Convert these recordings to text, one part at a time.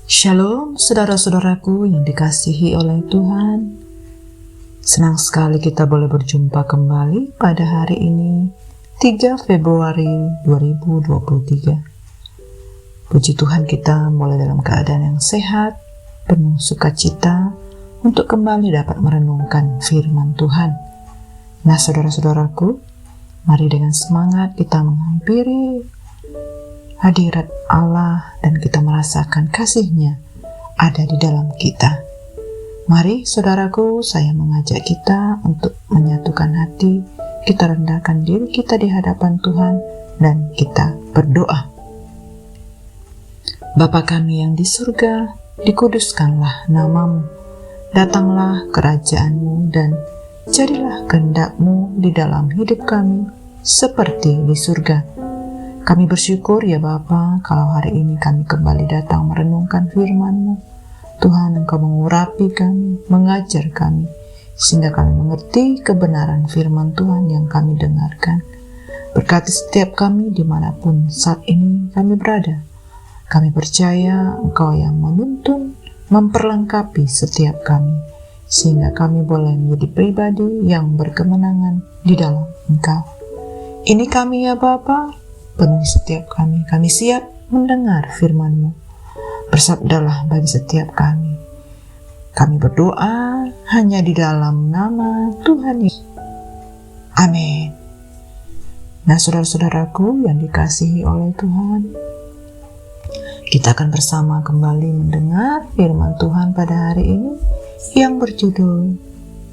Shalom saudara-saudaraku yang dikasihi oleh Tuhan. Senang sekali kita boleh berjumpa kembali pada hari ini 3 Februari 2023. Puji Tuhan, kita mulai dalam keadaan yang sehat, penuh sukacita untuk kembali dapat merenungkan firman Tuhan. Nah saudara-saudaraku, mari dengan semangat kita menghampiri hadirat Allah dan kita merasakan kasih-Nya ada di dalam kita. Mari saudaraku, saya mengajak kita untuk menyatukan hati, kita rendahkan diri kita di hadapan Tuhan dan kita berdoa. Bapa kami yang di surga, dikuduskanlah nama-Mu, datanglah kerajaan-Mu dan jadilah kehendak-Mu di dalam hidup kami seperti di surga. Kami bersyukur ya Bapa, kalau hari ini kami kembali datang merenungkan firman-Mu. Tuhan, Engkau mengurapi kami, mengajar kami, sehingga kami mengerti kebenaran firman Tuhan yang kami dengarkan. Berkati setiap kami dimanapun saat ini kami berada. Kami percaya Engkau yang menuntun, memperlengkapi setiap kami, sehingga kami boleh menjadi pribadi yang berkemenangan di dalam Engkau. Ini kami ya Bapa, penuhi setiap kami siap mendengar firman-Mu. Bersabdalah bagi setiap kami. Kami berdoa hanya di dalam nama Tuhan Yesus. Amin. Nah saudara-saudaraku yang dikasihi oleh Tuhan, kita akan bersama kembali mendengar firman Tuhan pada hari ini yang berjudul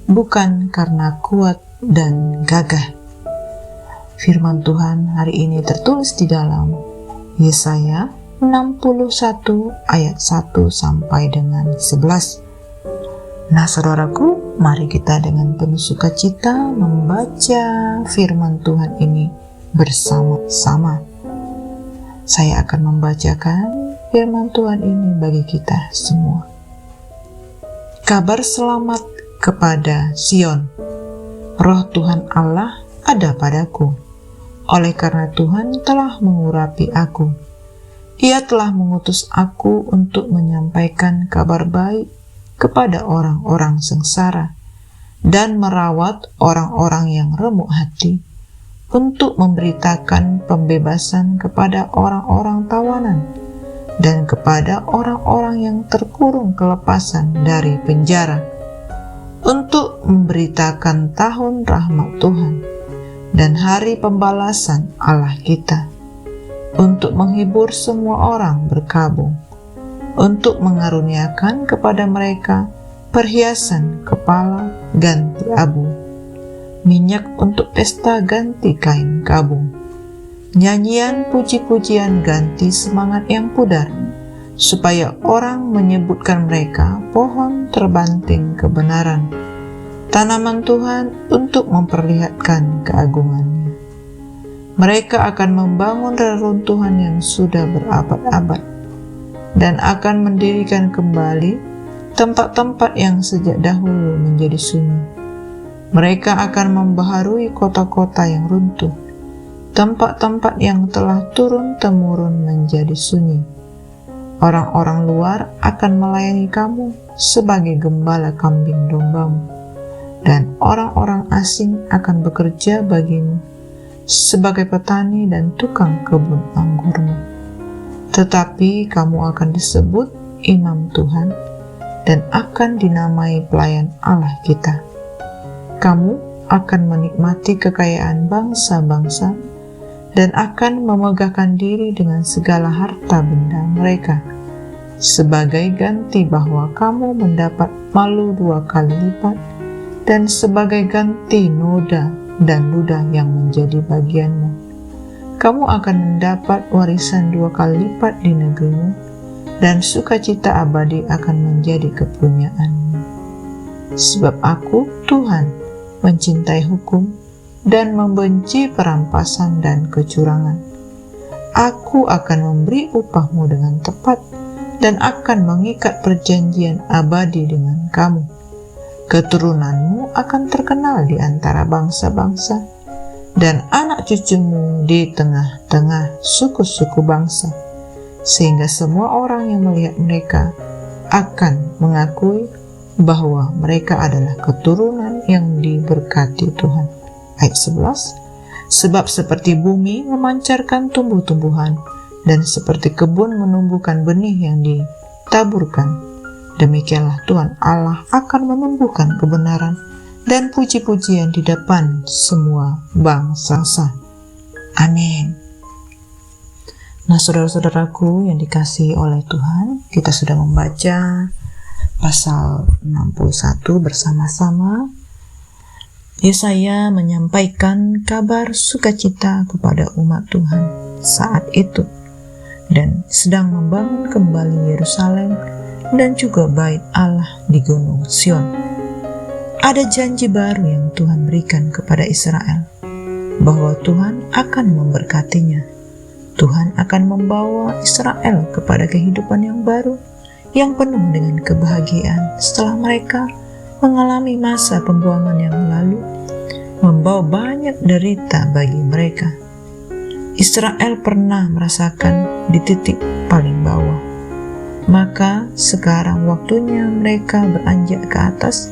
Bukan Karena Kuat dan Gagah. Firman Tuhan hari ini tertulis di dalam Yesaya 61 ayat 1 sampai dengan 11. Nah saudaraku, mari kita dengan penuh sukacita membaca firman Tuhan ini bersama-sama. Saya akan membacakan firman Tuhan ini bagi kita semua. Kabar selamat kepada Sion. Roh Tuhan Allah ada padaku. Oleh karena Tuhan telah mengurapi aku. Ia telah mengutus aku untuk menyampaikan kabar baik kepada orang-orang sengsara dan merawat orang-orang yang remuk hati, untuk memberitakan pembebasan kepada orang-orang tawanan dan kepada orang-orang yang terkurung kelepasan dari penjara, untuk memberitakan tahun rahmat Tuhan dan hari pembalasan Allah kita, untuk menghibur semua orang berkabung, untuk mengaruniakan kepada mereka perhiasan kepala ganti abu, minyak untuk pesta ganti kain kabung, nyanyian puji-pujian ganti semangat yang pudar, supaya orang menyebutkan mereka pohon terbanting kebenaran, tanaman Tuhan untuk memperlihatkan keagungannya. Mereka akan membangun reruntuhan yang sudah berabad-abad dan akan mendirikan kembali tempat-tempat yang sejak dahulu menjadi sunyi. Mereka akan membaharui kota-kota yang runtuh, tempat-tempat yang telah turun-temurun menjadi sunyi. Orang-orang luar akan melayani kamu sebagai gembala kambing dombamu, dan orang-orang asing akan bekerja bagimu sebagai petani dan tukang kebun anggurmu. Tetapi kamu akan disebut imam Tuhan dan akan dinamai pelayan Allah kita. Kamu akan menikmati kekayaan bangsa-bangsa dan akan memegahkan diri dengan segala harta benda mereka, sebagai ganti bahwa kamu mendapat malu 2 kali lipat, dan sebagai ganti noda dan ludah yang menjadi bagianmu. Kamu akan mendapat warisan 2 kali lipat di negerimu, dan sukacita abadi akan menjadi kepunyaanmu. Sebab aku, Tuhan, mencintai hukum dan membenci perampasan dan kecurangan. Aku akan memberi upahmu dengan tepat dan akan mengikat perjanjian abadi dengan kamu. Keturunanmu akan terkenal di antara bangsa-bangsa, dan anak cucumu di tengah-tengah suku-suku bangsa. sehingga semua orang yang melihat mereka akan mengakui bahwa mereka adalah keturunan yang diberkati Tuhan. Ayat 11, sebab seperti bumi memancarkan tumbuh-tumbuhan dan seperti kebun menumbuhkan benih yang ditaburkan, demikianlah Tuhan Allah akan menumbuhkan kebenaran dan puji-pujian di depan semua bangsa. Amin. Nah, saudara-saudaraku yang dikasihi oleh Tuhan, kita sudah membaca pasal 61 bersama-sama. Yesaya menyampaikan kabar sukacita kepada umat Tuhan saat itu dan sedang membangun kembali Yerusalem dan juga bait Allah di Gunung Sion. Ada janji baru yang Tuhan berikan kepada Israel, bahwa Tuhan akan memberkatinya. Tuhan akan membawa Israel kepada kehidupan yang baru, yang penuh dengan kebahagiaan setelah mereka mengalami masa pembuangan yang lalu, membawa banyak derita bagi mereka. Israel pernah merasakan di titik paling bawah, maka sekarang waktunya mereka beranjak ke atas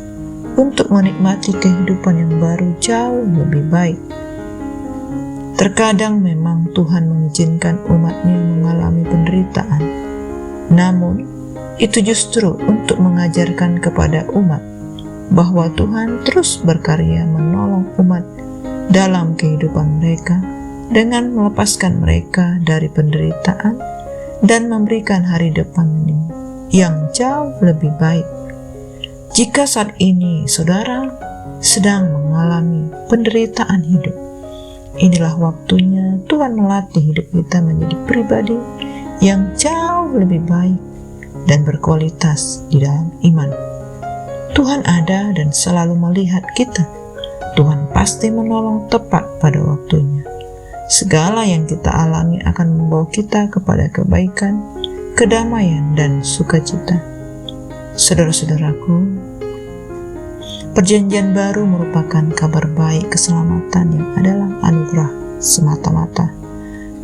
untuk menikmati kehidupan yang baru jauh lebih baik. Terkadang memang Tuhan mengizinkan umatnya mengalami penderitaan, namun itu justru untuk mengajarkan kepada umat bahwa Tuhan terus berkarya menolong umat dalam kehidupan mereka dengan melepaskan mereka dari penderitaan dan memberikan hari depan yang jauh lebih baik. Jika saat ini saudara sedang mengalami penderitaan hidup, inilah waktunya Tuhan melatih hidup kita menjadi pribadi yang jauh lebih baik dan berkualitas di dalam iman. Tuhan ada dan selalu melihat kita. Tuhan pasti menolong tepat pada waktunya. Segala yang kita alami akan membawa kita kepada kebaikan, kedamaian, dan sukacita. Saudara-saudaraku, Perjanjian Baru merupakan kabar baik keselamatan yang adalah anugerah semata-mata,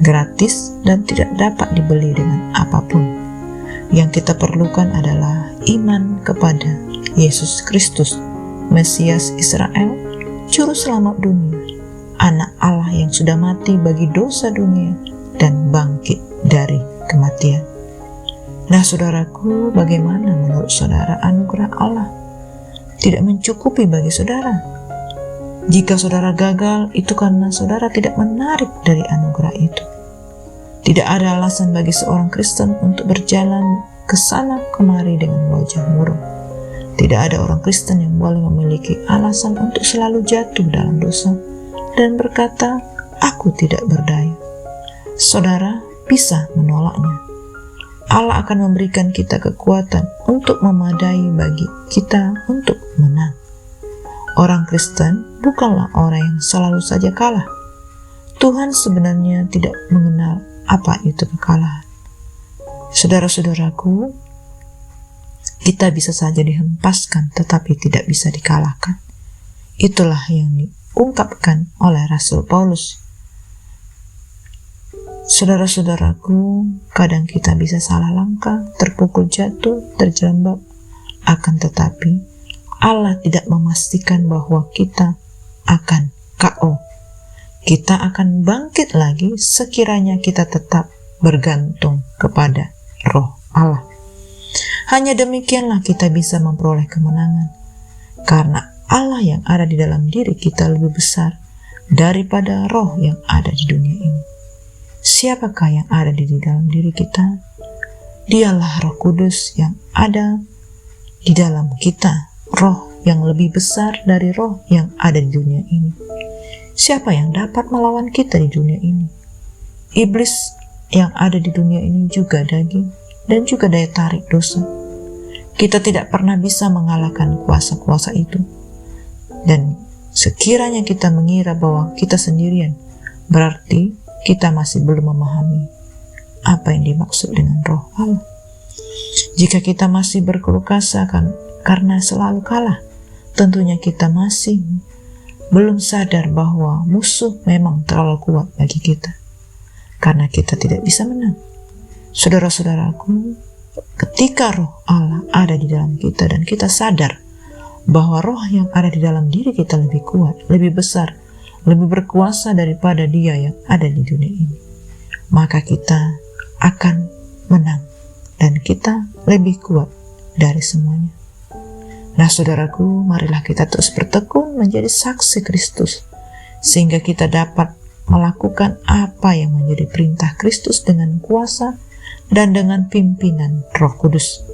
gratis dan tidak dapat dibeli dengan apapun. Yang kita perlukan adalah iman kepada Yesus Kristus, Mesias Israel, Juru Selamat dunia, Anak Allah yang sudah mati bagi dosa dunia dan bangkit dari kematian. Nah, saudaraku, bagaimana menurut saudara anugerah Allah? Tidak mencukupi bagi saudara. Jika saudara gagal, itu karena saudara tidak menarik dari anugerah itu. Tidak ada alasan bagi seorang Kristen untuk berjalan ke sana kemari dengan wajah murung. Tidak ada orang Kristen yang boleh memiliki alasan untuk selalu jatuh dalam dosa dan berkata, "Aku tidak berdaya." Saudara bisa menolaknya. Allah akan memberikan kita kekuatan untuk memadai bagi kita untuk menang. Orang Kristen bukanlah orang yang selalu saja kalah. Tuhan sebenarnya tidak mengenal apa itu kekalahan. Saudara-saudaraku, kita bisa saja dihempaskan tetapi tidak bisa dikalahkan. Itulah yang diungkapkan oleh Rasul Paulus. Saudara-saudaraku, kadang kita bisa salah langkah, terpukul jatuh, terjerembab. Akan tetapi, Allah tidak memastikan bahwa kita akan KO. Kita akan bangkit lagi sekiranya kita tetap bergantung kepada Roh Allah. Hanya demikianlah kita bisa memperoleh kemenangan, karena Allah yang ada di dalam diri kita lebih besar daripada roh yang ada di dunia ini. Siapakah yang ada di dalam diri kita? Dialah Roh Kudus yang ada di dalam kita, roh yang lebih besar dari roh yang ada di dunia ini. Siapa yang dapat melawan kita di dunia ini? Iblis yang ada di dunia ini juga daging dan juga daya tarik dosa. Kita tidak pernah bisa mengalahkan kuasa-kuasa itu. Dan sekiranya kita mengira bahwa kita sendirian, berarti kita masih belum memahami apa yang dimaksud dengan Roh Allah. Jika kita masih berkeluh kesah karena selalu kalah, tentunya kita masih belum sadar bahwa musuh memang terlalu kuat bagi kita, karena kita tidak bisa menang. Saudara-saudaraku, ketika roh Allah ada di dalam kita dan kita sadar bahwa roh yang ada di dalam diri kita lebih kuat, lebih besar, lebih berkuasa daripada dia yang ada di dunia ini, maka kita akan menang dan kita lebih kuat dari semuanya. Nah saudaraku, marilah kita terus bertekun menjadi saksi Kristus, sehingga kita dapat melakukan apa yang menjadi perintah Kristus dengan kuasa dan dengan pimpinan Roh Kudus.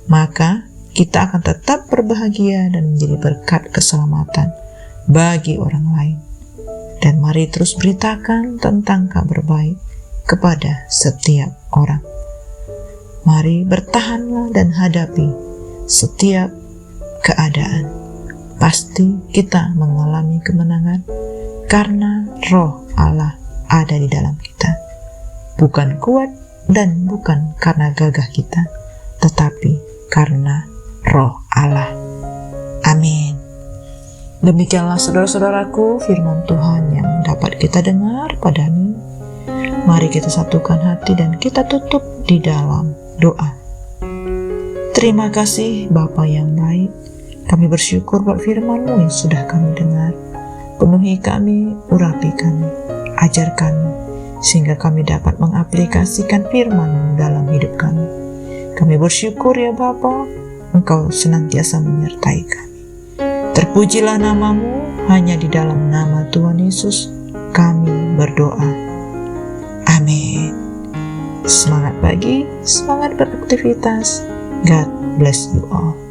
Maka kita akan tetap berbahagia dan menjadi berkat keselamatan bagi orang lain. Dan mari terus beritakan tentang kabar baik kepada setiap orang. Mari bertahanlah dan hadapi setiap keadaan. Pasti kita mengalami kemenangan karena roh Allah ada di dalam kita. Bukan kuat dan bukan karena gagah kita, tetapi karena roh Allah. Amin. Demikianlah saudara-saudaraku firman Tuhan yang dapat kita dengar pada ini. Mari kita satukan hati dan kita tutup di dalam doa. Terima kasih Bapa yang baik, kami bersyukur buat firman-Mu yang sudah kami dengar. Penuhi kami, urapi kami, ajar kami, sehingga kami dapat mengaplikasikan firman-Mu dalam hidup kami. Kami bersyukur ya Bapa, Engkau senantiasa menyertai kami. Terpujilah nama-Mu, hanya di dalam nama Tuhan Yesus kami berdoa. Amin. Semangat pagi, semangat beraktivitas. God bless you all.